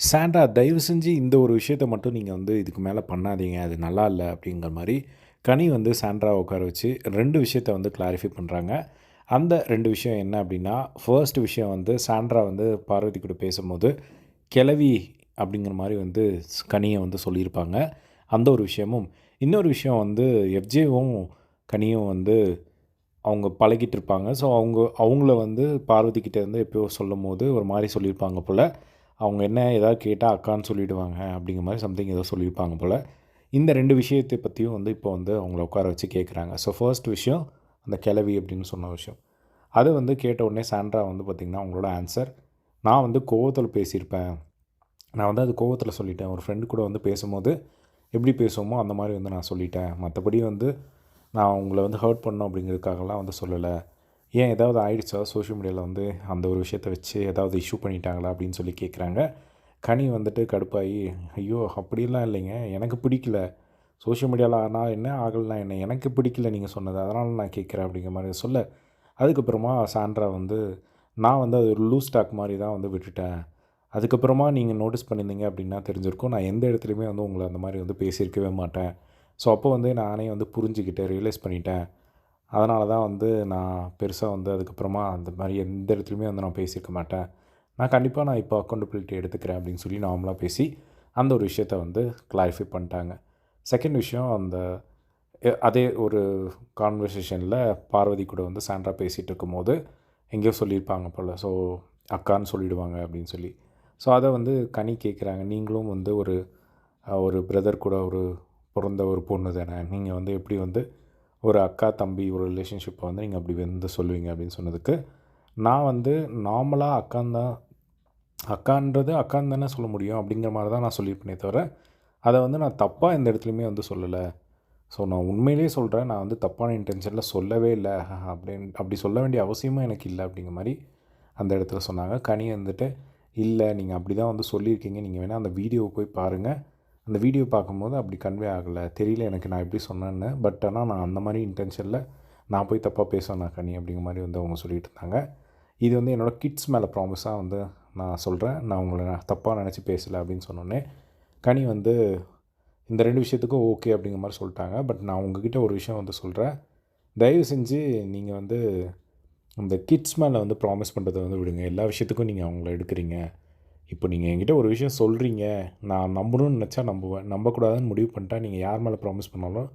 Sandra தயவு செஞ்சு இந்த ஒரு விஷயத்த மட்டும் நீங்கள் வந்து இதுக்கு மேலே பண்ணாதீங்க. அது நல்லா இல்ல அப்படிங்கிற மாரி கனி வந்து சாண்ட்ராவ உட்கார வச்சு 2 விஷயத்த வந்து கிளாரிஃபை பண்றாங்க. அந்த 2 விஷயம் என்ன அப்படின்னா, ஃபர்ஸ்ட் விஷயம் வந்து சாண்ட்ரா வந்து பார்வதி கூட பேசும்போது, "கெழவி" அப்படிங்கிற மாரி வந்து கனிய வந்து சொல்லியிருப்பாங்க. அந்த ஒரு விஷயமும், இன்னொரு விஷயம் வந்து எஃப்ஜேவும் கனியும் வந்து அவங்க பழகிட்டு இருப்பாங்க. ஸோ அவங்கள வந்து பார்வதி கிட்ட இருந்து எப்பயோ சொல்லும்போது ஒரு மாரி சொல்லியிருப்பாங்க போல. அவங்க என்ன ஏதாவது கேட்டா அக்கான்னு சொல்லிடுவாங்க அப்படிங்கிற மாரி சம்திங் ஏதோ சொல்லியிருப்பாங்க போல. இந்த 2 விஷயத்த பத்தியும் வந்து இப்போ வந்து அவங்கள உட்கார வச்சு கேட்குறாங்க. ஸோ ஃபர்ஸ்ட் விஷயம் அந்த கெழவி அப்படின்னு சொன்ன விஷயம். அத வந்து கேட்ட உடனே சாண்ட்ரா வந்து பார்த்தீங்கன்னா, அவங்களோட ஆன்சர், "நான் வந்து கோவத்தில பேசியிருப்பேன். நான் வந்து அது கோவத்தில சொல்லிட்டேன். ஒரு ஃப்ரெண்ட் கூட வந்து பேசும்போது எப்படி பேசுவோமோ அந்த மாரி வந்து நான் சொல்லிட்டேன். மத்தபடி வந்து நான் உங்கள வந்து ஹர்ட் பண்ணணும் அப்படிங்கிறதுக்காகலாம் வந்து சொல்லல. ஏன் ஏதாவது ஆயிடுச்சா? சோஷியல் மீடியால வந்து அந்த ஒரு விஷயத்த வச்சு ஏதாவது இஷ்யூ பண்ணிட்டாங்களா?" அப்படின்னு சொல்லி கேட்குறாங்க. கனி வந்துட்டு கடுப்பாயி, "ஐயோ! அப்படிலாம் இல்லைங்க. எனக்கு பிடிக்கல. சோஷியல் மீடியால ஆனா என்ன, ஆகலனா என்ன? எனக்கு பிடிக்கல நீங்க சொன்னது. அதனால நான் கேட்குறேன்." அப்படிங்கிற மாரி சொல்ல, அதுக்கப்புறமா சாண்ட்ரா வந்து, "நான் வந்து அது ஒரு லூஸ் டாக் மாரி தான் வந்து விட்டுட்டேன். அதுக்கப்புறமா நீங்க நோட்டீஸ் பண்ணியிருந்தீங்க அப்படின்னா தெரிஞ்சிருக்கும். நான் எந்த இடத்துலயுமே வந்து உங்கள அந்த மாரி வந்து பேசியிருக்கவே மாட்டேன். ஸோ, அப்போ வந்து நானே வந்து புரிஞ்சுக்கிட்டேன், ரியலைஸ் பண்ணிட்டேன். அதனால தான் வந்து நான் பெருசா வந்து அதுக்கப்புறமா அந்த மாரி எந்த இடத்துலயுமே வந்து நான் பேசியிருக்க மாட்டேன். நான் இப்போ அக்கவுண்டபிலிட்டி எடுத்துக்கிறேன்." அப்படின்னு சொல்லி நார்மலா பேசி, அந்த ஒரு விஷயத்த வந்து கிளாரிஃபை பண்ணிட்டாங்க. செகண்ட் விஷயம் அந்த அதே ஒரு கான்வர்சேஷன்ல பார்வதி கூட வந்து சாண்ட்ரா பேசிட்டு இருக்கும்போது, எங்கேயோ சொல்லியிருப்பாங்க போல. ஸோ, அக்கான்னு சொல்லிடுவாங்க அப்படின்னு சொல்லி. ஸோ, அத வந்து கனி கேட்குறாங்க. "நீங்களும் வந்து ஒரு பிரதர் கூட ஒரு பொறந்த ஒரு பொண்ணு தானே. நீங்க வந்து எப்படி வந்து ஒரு அக்கா, தம்பி ஒரு ரிலேஷன்ஷிப்ப வந்து நீங்க அப்படி வந்து சொல்லுவீங்க?" அப்படின்னு சொன்னதுக்கு, நான் வந்து நார்மலா அக்கான்றது அக்கான்னு தானே சொல்ல முடியும் அப்படிங்கிற மாரி தான் நான் சொல்லியிருப்பேனே தவிர, அத வந்து நான் தப்பா எந்த இடத்துலயுமே வந்து சொல்லல. ஸோ, நான் உண்மையிலேயே சொல்றேன். நான் வந்து தப்பான இன்டென்ஷன்ல சொல்லவே இல்ல. அப்படி சொல்ல வேண்டிய அவசியமும் எனக்கு இல்ல அப்படிங்கிற மாரி அந்த இடத்துல சொன்னாங்க. கனி வந்துட்டு, "இல்ல நீங்க அப்படி தான் வந்து சொல்லியிருக்கீங்க. நீங்க வேணா அந்த வீடியோவ போய் பாருங்க. அந்த வீடியோ பார்க்கும்போது அப்படி கன்வே ஆகல. தெரியல எனக்கு நான் எப்படி சொன்னேன்னு. பட் ஆனா நான் அந்த மாரி இன்டென்ஷன்ல நான் போய் தப்பா பேசுவேனா கனி?" அப்படிங்கிற மாரி வந்து அவங்க சொல்லிட்டு இருந்தாங்க. இது வந்து என்னோட கிட்ஸ் மேல ப்ராமிஸா வந்து நான் சொல்றேன். நான் உங்கள தப்பா நெனச்சு பேசல அப்படின்னு சொன்னோனே, கனி வந்து இந்த 2 விஷயத்துக்கும் ஓகே அப்படிங்கிற மாரி சொல்ட்டாங்க. பட் நான் உங்ககிட்ட ஒரு விஷயம் வந்து சொல்றேன். தயவு செஞ்சு நீங்க வந்து இந்த கிட்ஸ் மேல வந்து ப்ராமிஸ் பண்றத வந்து விடுங்க. எல்லா விஷயத்துக்கும் நீங்க அவங்கள எடுக்குறீங்க. இப்போ நீங்க என்கிட்ட ஒரு விஷயம் சொல்றீங்க. நான் நம்பணும்னு நெனச்சா நம்புவேன். நம்பக்கூடாதுன்னு முடிவு பண்ணிட்டா நீங்க யார் மேல ப்ராமிஸ் பண்ணாலும்,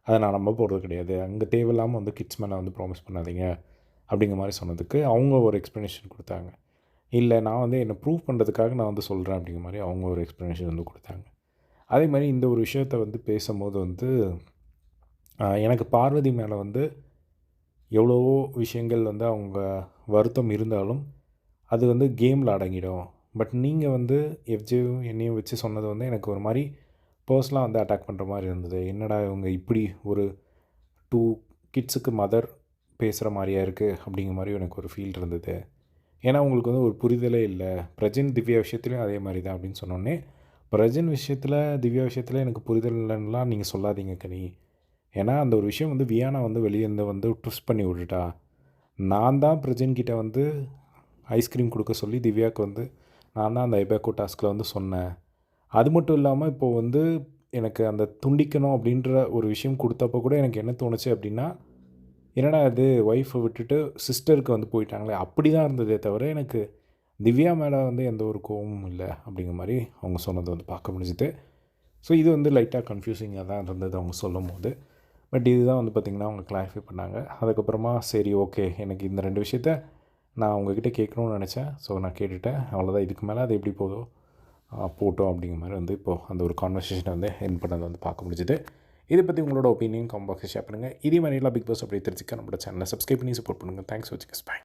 அத நான் நம்ப போறது கிடையாது. அங்க தேவையில்லாம வந்து கிட்ஸ் மேல வந்து ப்ராமிஸ் பண்ணாதீங்க. அப்படிங்கிற மாரி சொன்னதுக்கு, அவங்க ஒரு எக்ஸ்ப்ளனேஷன் குடுத்தாங்க. இல்ல நான் வந்து என்ன ப்ரூவ் பண்றதுக்காக நான் வந்து சொல்றேன் அப்படிங்கிற மாரி அவங்க ஒரு எக்ஸ்ப்ளனேஷன் வந்து குடுத்தாங்க. அதே மாரி இந்த ஒரு விஷயத்த வந்து பேசம்போது வந்து, எனக்கு பார்வதி மேல வந்து எவ்வளவோ விஷயங்கள் வந்து அவங்க வருத்தம் இருந்தாலும், அது வந்து கேம்ல அடங்கிடும். பட் நீங்க வந்து எஃப்ஜேயும் என்னையும் வச்சு சொன்னது வந்து எனக்கு ஒரு மாரி பெர்சனலா வந்து அட்டாக் பண்ற மாரி இருந்தது. என்னடா இவங்க இப்படி ஒரு 2 கிட்ஸுக்கு மதர் பேசுற மாரியா இருக்கு, அப்படிங்கிற மாரி எனக்கு ஒரு ஃபீல் இருந்தது. ஏன்னா, உங்களுக்கு வந்து ஒரு புரிதலே இல்ல. பிரஜின், திவ்யா விஷயத்துலயும் அதே மாரி தான் அப்படின்னு சொன்னோனே, பிரஜின் விஷயத்துல, திவ்யா விஷயத்துல எனக்கு புரிதல் இல்லன்னுலாம் நீங்க சொல்லாதீங்க கனி. ஏன்னா, அந்த ஒரு விஷயம் வந்து வியானா வந்து வெளிய இருந்து வந்து ட்விஸ்ட் பண்ணி விட்டுட்டா. நான் தான் பிரஜின் கிட்ட வந்து ஐஸ்கிரீம் குடுக்க சொல்லி திவ்யாவுக்கு வந்து நான் தான் அந்த ஐபேக்கோ டாஸ்க்ல வந்து சொன்னேன். அது மட்டும் இல்லாம இப்போ வந்து எனக்கு அந்த துண்டிக்கணும் அப்படின்ற ஒரு விஷயம் குடுத்தப்போ கூட எனக்கு என்ன தோணுச்சு அப்படின்னா, என்னடா இது ஒய்ஃப விட்டுட்டு சிஸ்டருக்கு வந்து போயிட்டாங்களே! அப்படி தான் இருந்ததே தவிர எனக்கு திவ்யா மேல வந்து எந்த ஒரு கோவமும் இல்ல, அப்படிங்கிற மாரி அவங்க சொன்னத வந்து பார்க்க முடிஞ்சுது. ஸோ, இது வந்து லைட்டா கன்ஃப்யூசிங்கா தான் இருந்தது அவங்க சொல்லும்போது. பட் இதுதான் வந்து பார்த்தீங்கன்னா, அவங்க கிளாரிஃபை பண்ணாங்க. அதுக்கப்புறமா சரி ஓகே. எனக்கு இந்த 2 விஷயத்த நான் உங்ககிட்ட கேட்கணும்னு நெனச்சேன். ஸோ, நான் கேட்டுட்டேன். அவ்வளோதான். இதுக்கு மேல அது எப்படி போதோ, போட்டும் அப்படிங்கிற மாரி வந்து இப்போ அந்த ஒரு கான்வர்சேஷன வந்து எண்ட் பண்ணத வந்து பார்க்க முடிஞ்சுது. இத பத்தி உங்களோட ஒப்பீனியன் கமெண்ட் பாக்ஸ்ல ஷேர் பண்ணுங்க. இதே மாரி எல்லாம் பிக் பாஸ் அப்டேட் தெரிஞ்சுக்க நம்மளோட சேனல சப்ஸ்கிரைப் பண்ணி சப்போர்ட் பண்ணுங்க. தேங்க்ஸ் ஃபார் வாட்சிங். பை.